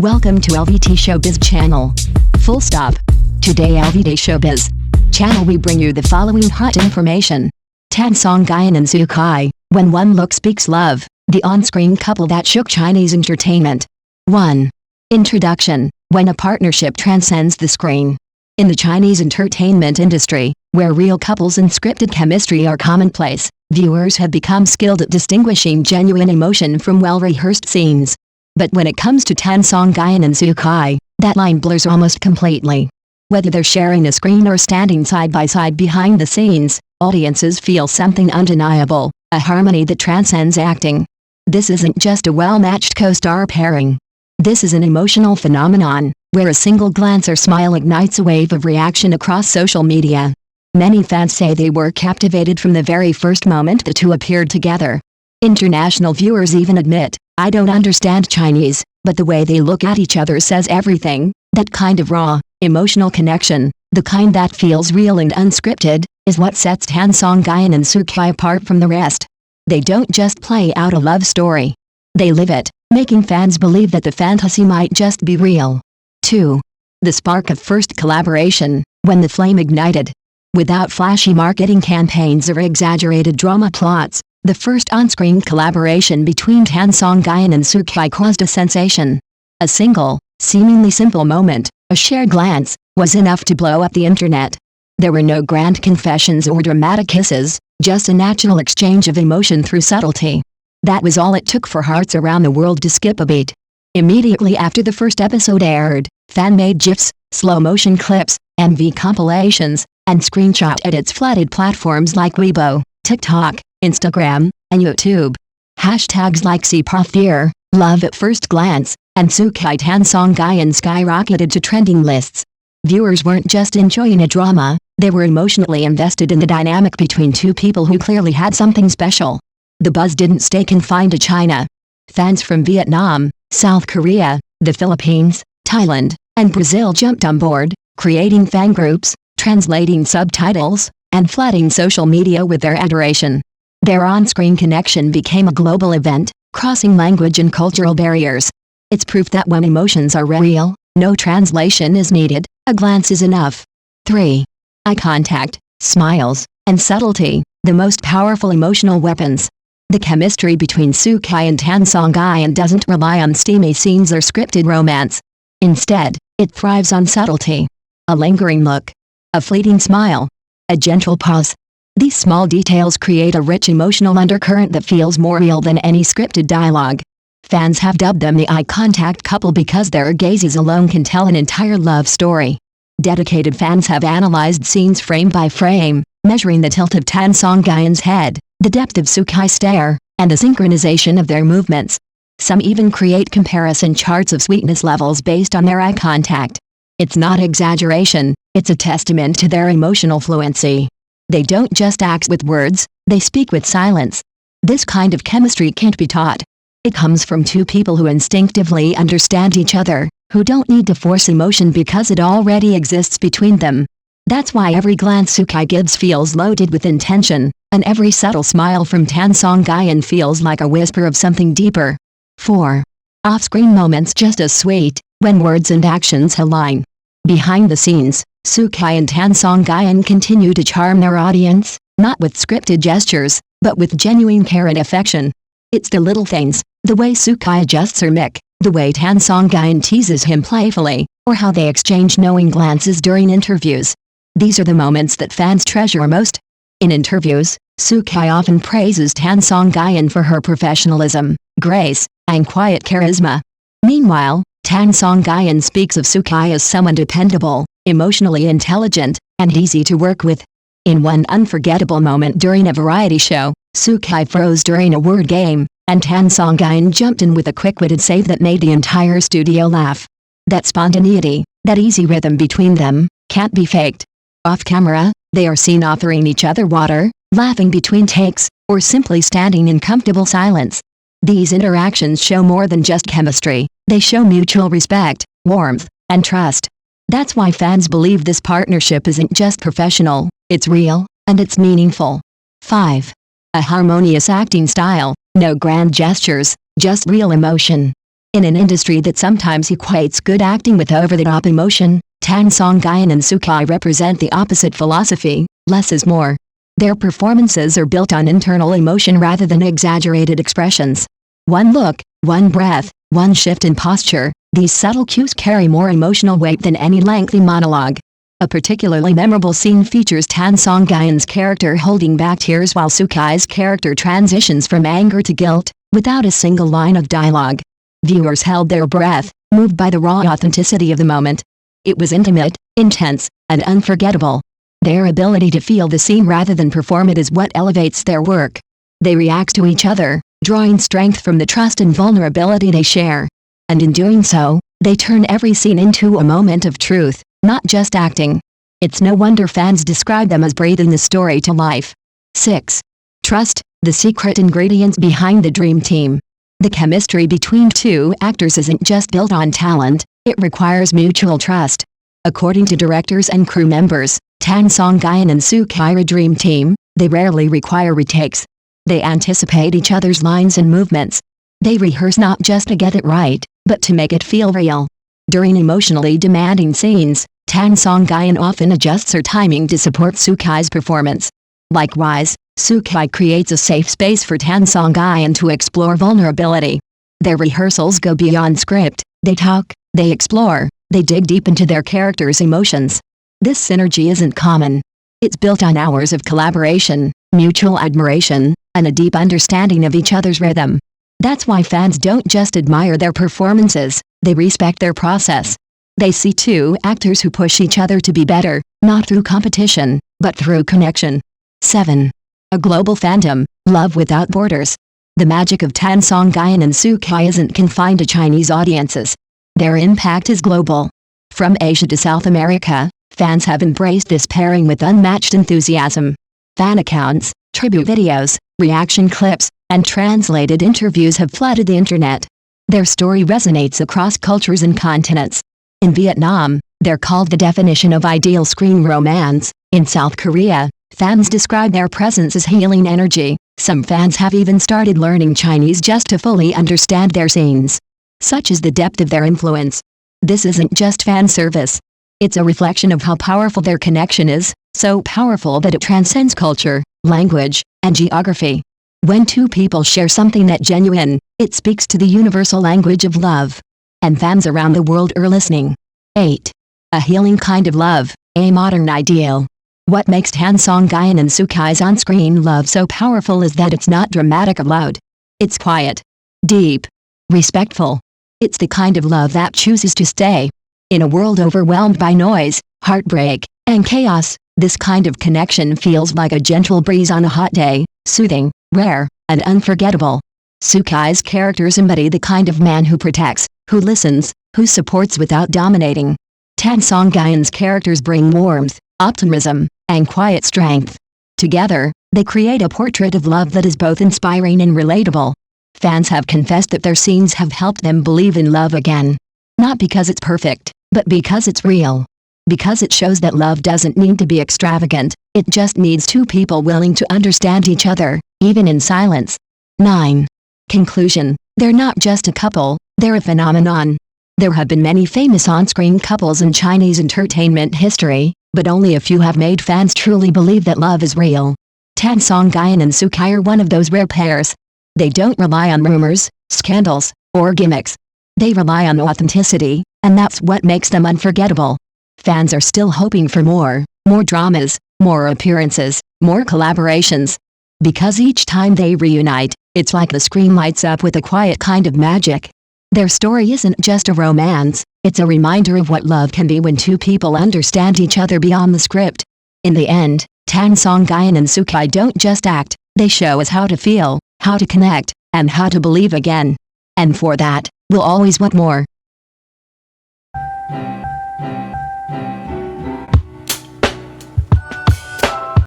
Welcome to LVT-SHOWBIZ channel. Full stop. Today LVT-SHOWBIZ channel we bring you the following hot information. Songyun and Xu Kai, When One Look Speaks Love, the on-screen couple that shook Chinese entertainment. 1. Introduction. When a partnership transcends the screen. In the Chinese entertainment industry, where real couples and scripted chemistry are commonplace, viewers have become skilled at distinguishing genuine emotion from well-rehearsed scenes. But when it comes to Songyun and Xu Kai, that line blurs almost completely. Whether they're sharing a screen or standing side by side behind the scenes, audiences feel something undeniable, a harmony that transcends acting. This isn't just a well-matched co-star pairing. This is an emotional phenomenon, where a single glance or smile ignites a wave of reaction across social media. Many fans say they were captivated from the very first moment the two appeared together. International viewers even admit, "I don't understand Chinese, but the way they look at each other says everything." That kind of raw, emotional connection, the kind that feels real and unscripted, is what sets Songyun and Xu Kai apart from the rest. They don't just play out a love story. They live it, making fans believe that the fantasy might just be real. 2. The spark of first collaboration, when the flame ignited. Without flashy marketing campaigns or exaggerated drama plots, the first on-screen collaboration between Songyun and Xu Kai caused a sensation. A single, seemingly simple moment, a shared glance, was enough to blow up the internet. There were no grand confessions or dramatic kisses, just a natural exchange of emotion through subtlety. That was all it took for hearts around the world to skip a beat. Immediately after the first episode aired, fan-made GIFs, slow-motion clips, MV compilations, and screenshot edits flooded platforms like Weibo, TikTok, Instagram, and YouTube. Hashtags like #CPOFDEAR, Love at First Glance, and Xu Kai Songyun skyrocketed to trending lists. Viewers weren't just enjoying a drama, they were emotionally invested in the dynamic between two people who clearly had something special. The buzz didn't stay confined to China. Fans from Vietnam, South Korea, the Philippines, Thailand, and Brazil jumped on board, creating fan groups, translating subtitles, and flooding social media with their adoration. Their on-screen connection became a global event, crossing language and cultural barriers. It's proof that when emotions are real, no translation is needed, a glance is enough. 3. Eye contact, smiles, and subtlety, the most powerful emotional weapons. The chemistry between Xu Kai and Songyun doesn't rely on steamy scenes or scripted romance. Instead, it thrives on subtlety. A lingering look, a fleeting smile, a gentle pause. These small details create a rich emotional undercurrent that feels more real than any scripted dialogue. Fans have dubbed them the eye contact couple because their gazes alone can tell an entire love story. Dedicated fans have analyzed scenes frame by frame, measuring the tilt of Songyun's head, the depth of Xu Kai's stare, and the synchronization of their movements. Some even create comparison charts of sweetness levels based on their eye contact. It's not exaggeration, it's a testament to their emotional fluency. They don't just act with words, they speak with silence. This kind of chemistry can't be taught. It comes from two people who instinctively understand each other, who don't need to force emotion because it already exists between them. That's why every glance Xu Kai gives feels loaded with intention, and every subtle smile from Songyun feels like a whisper of something deeper. 4. Off-screen moments just as sweet, when words and actions align. Behind the scenes, Xu Kai and Songyun continue to charm their audience, not with scripted gestures, but with genuine care and affection. It's the little things, the way Xu Kai adjusts her mic, the way Songyun teases him playfully, or how they exchange knowing glances during interviews. These are the moments that fans treasure most. In interviews, Xu Kai often praises Songyun for her professionalism, grace, and quiet charisma. Meanwhile, Songyun speaks of Xu Kai as someone dependable, emotionally intelligent, and easy to work with. In one unforgettable moment during a variety show, Xu Kai froze during a word game, and Songyun jumped in with a quick-witted save that made the entire studio laugh. That spontaneity, that easy rhythm between them, can't be faked. Off-camera, they are seen offering each other water, laughing between takes, or simply standing in comfortable silence. These interactions show more than just chemistry, they show mutual respect, warmth, and trust. That's why fans believe this partnership isn't just professional, it's real, and it's meaningful. 5. A harmonious acting style, no grand gestures, just real emotion. In an industry that sometimes equates good acting with over-the-top emotion, Songyun and Xu Kai represent the opposite philosophy: less is more. Their performances are built on internal emotion rather than exaggerated expressions. One look, one breath, one shift in posture, these subtle cues carry more emotional weight than any lengthy monologue. A particularly memorable scene features Songyun's character holding back tears while Xu Kai's character transitions from anger to guilt, without a single line of dialogue. Viewers held their breath, moved by the raw authenticity of the moment. It was intimate, intense, and unforgettable. Their ability to feel the scene rather than perform it is what elevates their work. They react to each other, drawing strength from the trust and vulnerability they share. And in doing so, they turn every scene into a moment of truth, not just acting. It's no wonder fans describe them as breathing the story to life. 6. Trust, the secret ingredient behind the dream team. The chemistry between two actors isn't just built on talent, it requires mutual trust. According to directors and crew members, Songyun and Xu Kai are a dream team. They rarely require retakes. They anticipate each other's lines and movements. They rehearse not just to get it right, but to make it feel real. During emotionally demanding scenes, Songyun often adjusts her timing to support Xu Kai's performance. Likewise, Xu Kai creates a safe space for Songyun to explore vulnerability. Their rehearsals go beyond script. They talk, they explore, they dig deep into their characters' emotions. This synergy isn't common. It's built on hours of collaboration, mutual admiration, and a deep understanding of each other's rhythm. That's why fans don't just admire their performances, they respect their process. They see two actors who push each other to be better, not through competition, but through connection. 7. A global fandom, love without borders. The magic of Songyun and Xu Kai isn't confined to Chinese audiences. Their impact is global. From Asia to South America, fans have embraced this pairing with unmatched enthusiasm. Fan accounts, tribute videos, reaction clips, and translated interviews have flooded the internet. Their story resonates across cultures and continents. In Vietnam, they're called the definition of ideal screen romance. In South Korea, fans describe their presence as healing energy. Some fans have even started learning Chinese just to fully understand their scenes. Such is the depth of their influence. This isn't just fan service. It's a reflection of how powerful their connection is, so powerful that it transcends culture, language, and geography. When two people share something that genuine, it speaks to the universal language of love. And fans around the world are listening. 8. A healing kind of love, a modern ideal. What makes Songyun and Xu Kai's on-screen love so powerful is that it's not dramatic or loud. It's quiet, deep, respectful. It's the kind of love that chooses to stay. In a world overwhelmed by noise, heartbreak, and chaos, this kind of connection feels like a gentle breeze on a hot day, soothing, rare, and unforgettable. Xu Kai's characters embody the kind of man who protects, who listens, who supports without dominating. Songyun's characters bring warmth, optimism, and quiet strength. Together, they create a portrait of love that is both inspiring and relatable. Fans have confessed that their scenes have helped them believe in love again. Not because it's perfect, but because it's real. Because it shows that love doesn't need to be extravagant, it just needs two people willing to understand each other, even in silence. 9. Conclusion. They're not just a couple, they're a phenomenon. There have been many famous on-screen couples in Chinese entertainment history, but only a few have made fans truly believe that love is real. Songyun and Xu Kai are one of those rare pairs. They don't rely on rumors, scandals, or gimmicks. They rely on authenticity, and that's what makes them unforgettable. Fans are still hoping for more dramas, more appearances, more collaborations. Because each time they reunite, it's like the screen lights up with a quiet kind of magic. Their story isn't just a romance, it's a reminder of what love can be when two people understand each other beyond the script. In the end, Songyun and Xu Kai don't just act, they show us how to feel, how to connect, and how to believe again. And for that, we'll always want more.